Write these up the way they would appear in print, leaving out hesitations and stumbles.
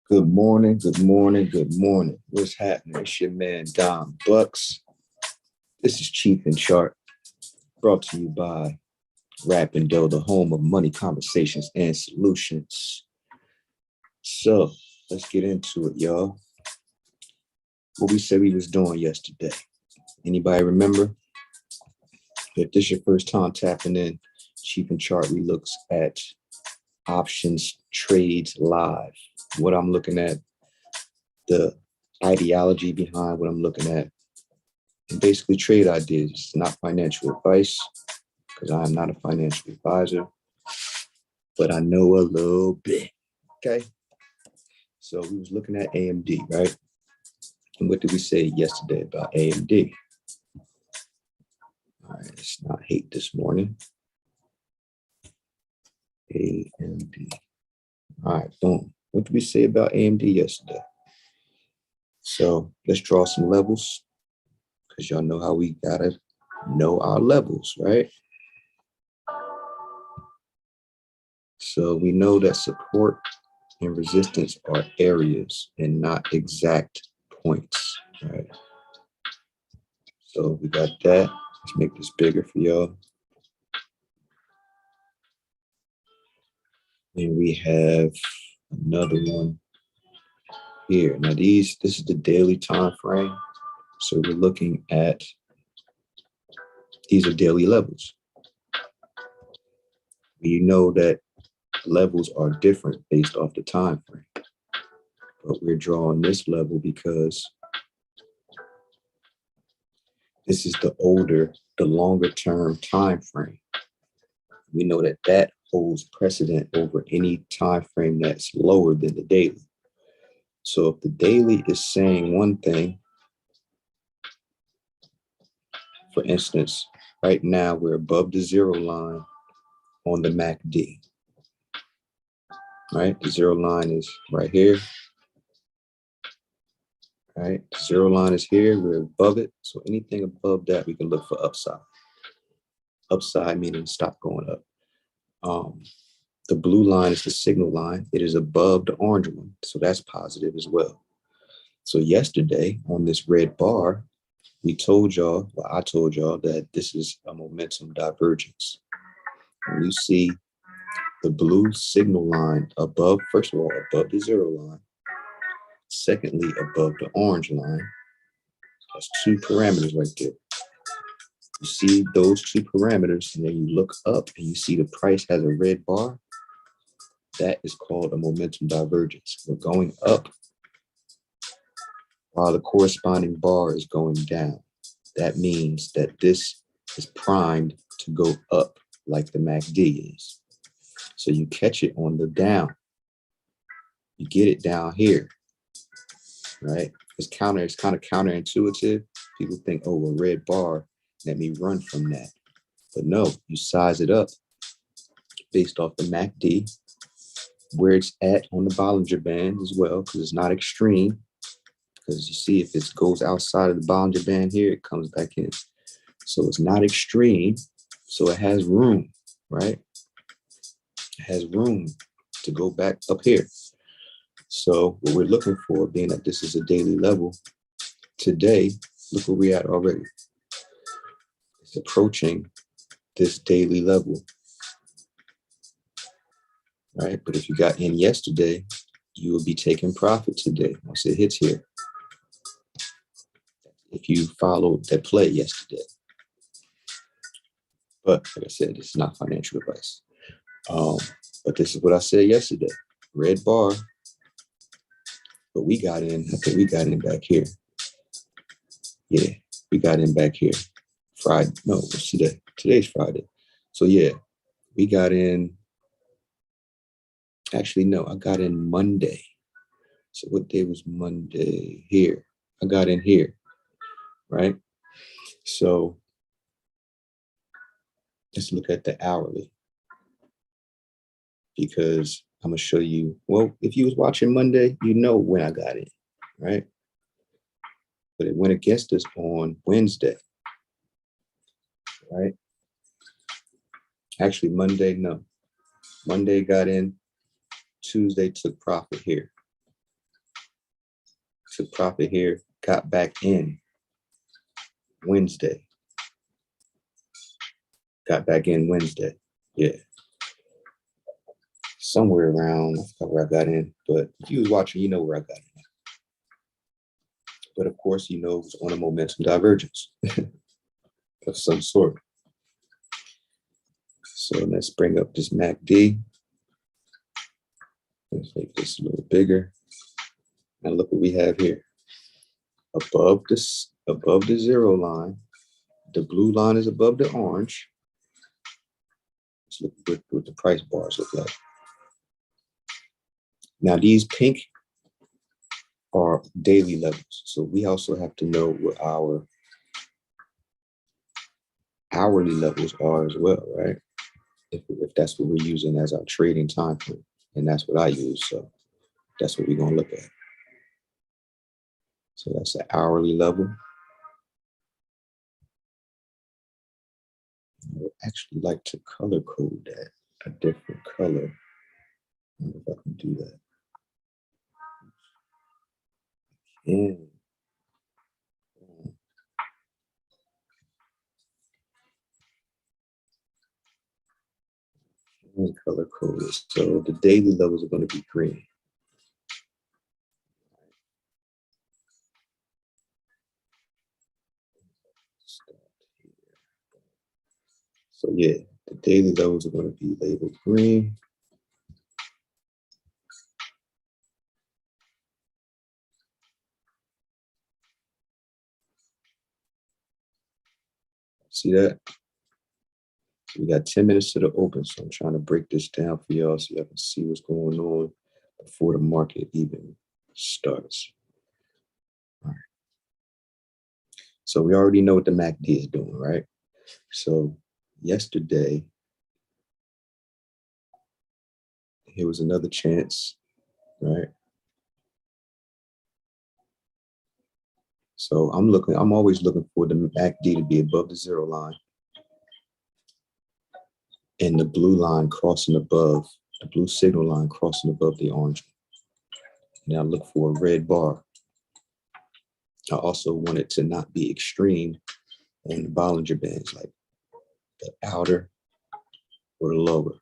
Good morning, good morning, good morning. What's happening? It's your man Dom Bucks. This is Cheef and Chart, brought to you by Rap and Dough, the home of money conversations and solutions. So let's get into it, y'all. What we said we was doing yesterday. Anybody remember? If this is your first time tapping in, Cheef and Chart relooks at options trades live. What I'm looking at, the ideology behind what I'm looking at, and basically trade ideas. It's not financial advice because I'm not a financial advisor, but I know a little bit. Okay. So we was looking at AMD, right? And what did we say yesterday about AMD? All right, let's not hate this morning. AMD. All right, boom. What did we say about AMD yesterday? So let's draw some levels because y'all know how we gotta know our levels, right? So we know that support and resistance are areas and not exact points, right? So we got that. Let's make this bigger for y'all. And we have another one here. Now this is the daily time frame. So we're looking at, these are daily levels. You know that levels are different based off the time frame. But we're drawing this level because this is the longer term time frame. We know that that holds precedent over any time frame that's lower than the daily. So if the daily is saying one thing, for instance, right now we're above the zero line on the MACD, right? The zero line is right here, right? The zero line is here, we're above it. So anything above that, we can look for upside. Upside meaning stop going up. The blue line is the signal line. It is above the orange one. So that's positive as well. So yesterday on this red bar, I told y'all that this is a momentum divergence. When you see the blue signal line above, first of all, above the zero line, secondly, above the orange line, that's two parameters right there. You see those two parameters, and then you look up and you see the price has a red bar. That is called a momentum divergence. We're going up while the corresponding bar is going down. That means that this is primed to go up like the MACD is. So you catch it on the down. You get it down here, right? It's kind of counterintuitive. People think, oh, a red bar, let me run from that. But no, you size it up based off the MACD, where it's at on the Bollinger Band as well, because it's not extreme. Because you see, if it goes outside of the Bollinger Band here, it comes back in. So it's not extreme. So it has room, right? It has room to go back up here. So what we're looking for, being that this is a daily level, today, look where we're at already. It's approaching this daily level, right? But if you got in yesterday, you will be taking profit today once it hits here. If you followed that play yesterday. But like I said, this is not financial advice. But this is what I said yesterday. Red bar. But we got in, I think we got in back here. Yeah, we got in back here. Friday. No, it's today. Today's Friday. So yeah, we got in. Actually, no, I got in Monday. So what day was Monday? Here. I got in here, right? So let's look at the hourly. Because I'm going to show you, well, if you was watching Monday, you know when I got in, right? But it went against us on Wednesday, right? Actually, Monday, no. Monday got in. Tuesday took profit here. took profit here, got back in Wednesday. Yeah. Somewhere around, I forgot where I got in, but if you was watching, you know where I got in. But of course, you know, it was on a momentum divergence of some sort. So let's bring up this MACD. Let's make this a little bigger. And look what we have here. Above the 0 line, the blue line is above the orange. Let's look what the price bars look like. Now these pink are daily levels. So we also have to know what our hourly levels are as well, right? If that's what we're using as our trading time frame. And that's what I use. So that's what we're going to look at. So that's the hourly level. I would actually like to color code that a different color. I don't know if I can do that. And color code it. So the daily levels are going to be green. So yeah, the daily levels are going to be labeled green. See that? We got 10 minutes to the open, so I'm trying to break this down for y'all so y'all can see what's going on before the market even starts. All right. So we already know what the MACD is doing, right? So yesterday, here was another chance, right? So I'm always looking for the MACD to be above the 0 line and the blue line crossing above, the blue signal line crossing above the orange. And I look for a red bar. I also want it to not be extreme on the Bollinger Bands, like the outer or the lower.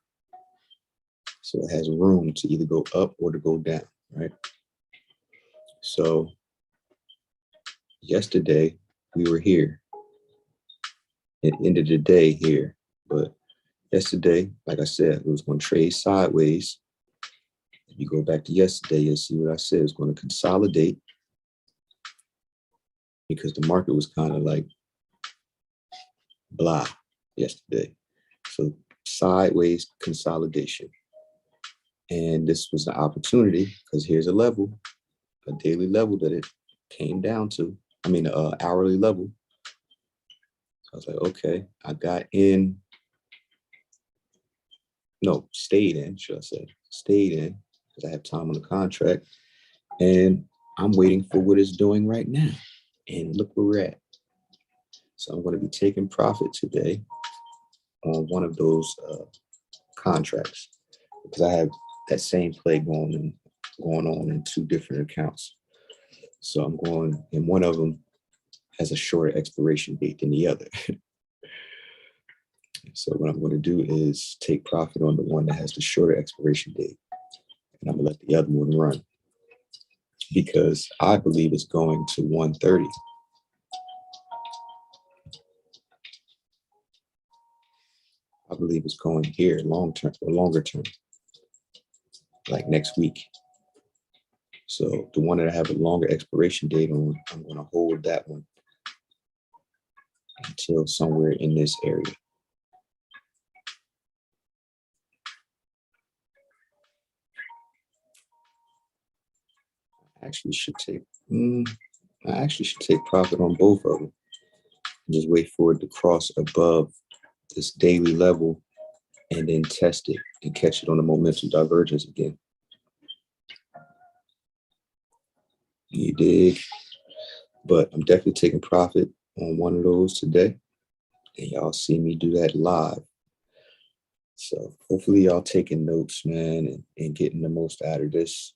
So it has room to either go up or to go down, right? So yesterday we were here. It ended the day here, but yesterday, like I said, it was going to trade sideways. If you go back to yesterday, you'll see what I said. It's going to consolidate because the market was kind of like blah yesterday. So sideways consolidation. And this was an opportunity because here's a level, a daily level that it came down to. I mean, hourly level. So I was like, okay, I got in. No, stayed in, should I say. Stayed in because I have time on the contract. And I'm waiting for what it's doing right now. And look where we're at. So I'm going to be taking profit today on one of those contracts because I have that same play going on in 2 different accounts. So I'm going, and one of them has a shorter expiration date than the other. So what I'm going to do is take profit on the one that has the shorter expiration date, and I'm going to let the other one run because I believe it's going to 130. I believe it's going here long-term or longer term, like next week. So the one that I have a longer expiration date on, I'm going to hold that one until somewhere in this area. I actually should take profit on both of them. Just wait for it to cross above this daily level and then test it and catch it on the momentum divergence again. You dig? But I'm definitely taking profit on one of those today. And y'all see me do that live. So hopefully y'all taking notes, man, and getting the most out of this.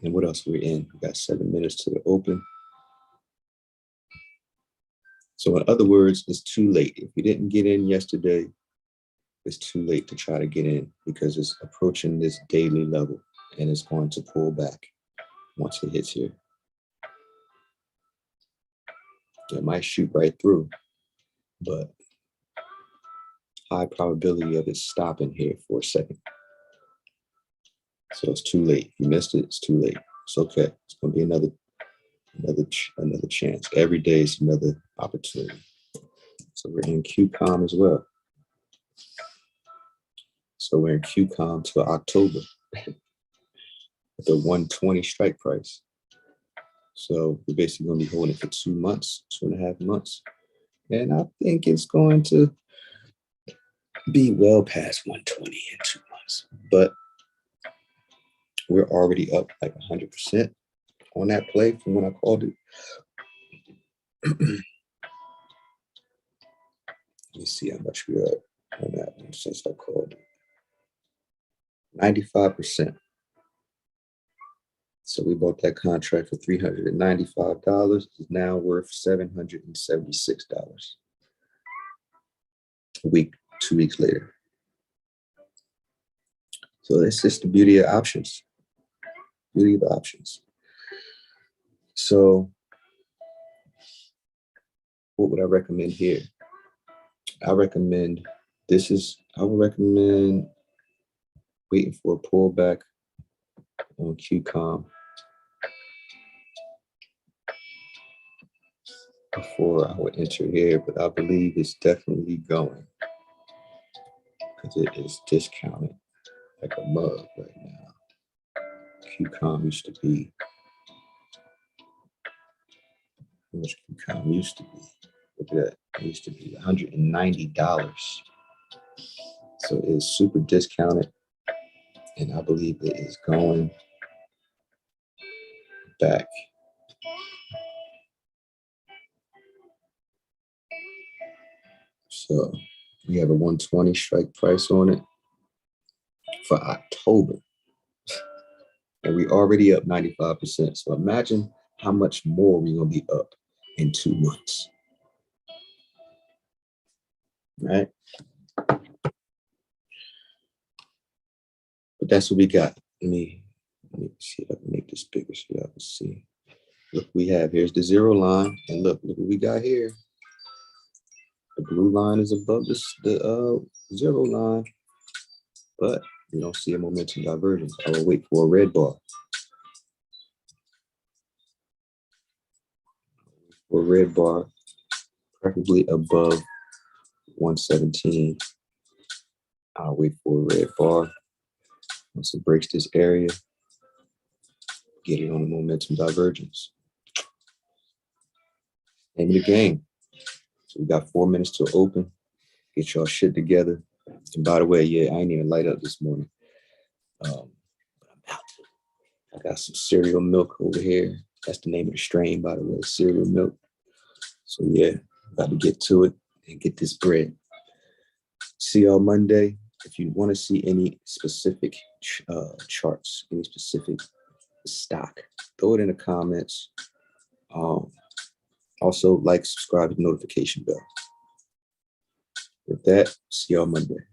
And what else we're in? We got 7 minutes to the open. So in other words, it's too late. If you didn't get in yesterday, it's too late to try to get in because it's approaching this daily level and it's going to pull back once it hits here. It might shoot right through, but high probability of it stopping here for a second. So it's too late. If you missed it, it's too late. It's okay. It's going to be another chance. Every day is another opportunity. So we're in QCOM as well. So we're in QCOM till October at the 120 strike price. So we're basically going to be holding it for 2 months, 2.5 months. And I think it's going to be well past 120 in 2 months. But we're already up like 100% on that play from when I called it. Let me see how much we're up on that one since I called it. 95%. So we bought that contract for $395. It's now worth $776 a week, 2 weeks later. So that's just the beauty of options. Beauty of options. So what would I recommend here? I would recommend waiting for a pullback on QCOM before I would enter here, but I believe it's definitely going because it is discounted like a mug right now. QCOM used to be, how much QCOM used to be? Look at that, it used to be $190. So it is super discounted, and I believe it is going back. So we have a 120 strike price on it for October. And we already up 95%. So imagine how much more we're going to be up in 2 months. Right? But that's what we got. Let me see if I can make this bigger so y'all can see. Look, we have, here's the zero line. And look what we got here. The blue line is above the zero line. But we don't see a momentum divergence. I will wait for a red bar. For a red bar, preferably above 117. I'll wait for a red bar. Once it breaks this area, get it on a momentum divergence. Name of the game. So we got 4 minutes to open. Get y'all shit together. And by the way, yeah, I ain't even light up this morning. But I'm about to. I got some cereal milk over here. That's the name of the strain, by the way, cereal milk. So yeah, about to get to it and get this bread. See y'all Monday. If you want to see any specific charts, any specific stock, throw it in the comments. Also, like, subscribe, to the notification bell. With that, see y'all Monday.